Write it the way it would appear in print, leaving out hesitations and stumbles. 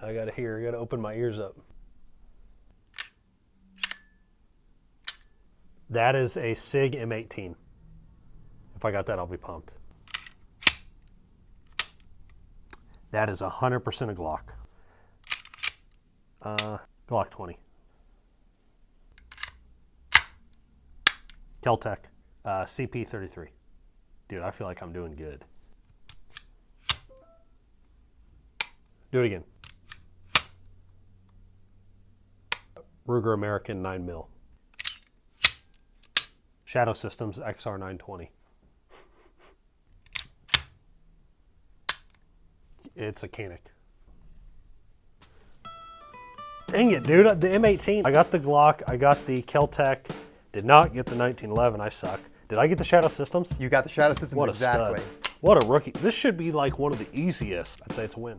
I gotta hear, I gotta open my ears up. That is a SIG M18. If I got that, I'll be pumped. That is 100% a Glock. Glock 20. Keltec, CP33. Dude, I feel like I'm doing good. Do it again. Ruger American 9mm. Shadow Systems XR920. It's a Canic. Dang it, dude, the M18. I got the Glock, I got the Keltec, did not get the 1911, I suck. Did I get the Shadow Systems? You got the Shadow Systems, What a exactly. stud. What a rookie. This should be like one of the easiest. I'd say it's a win.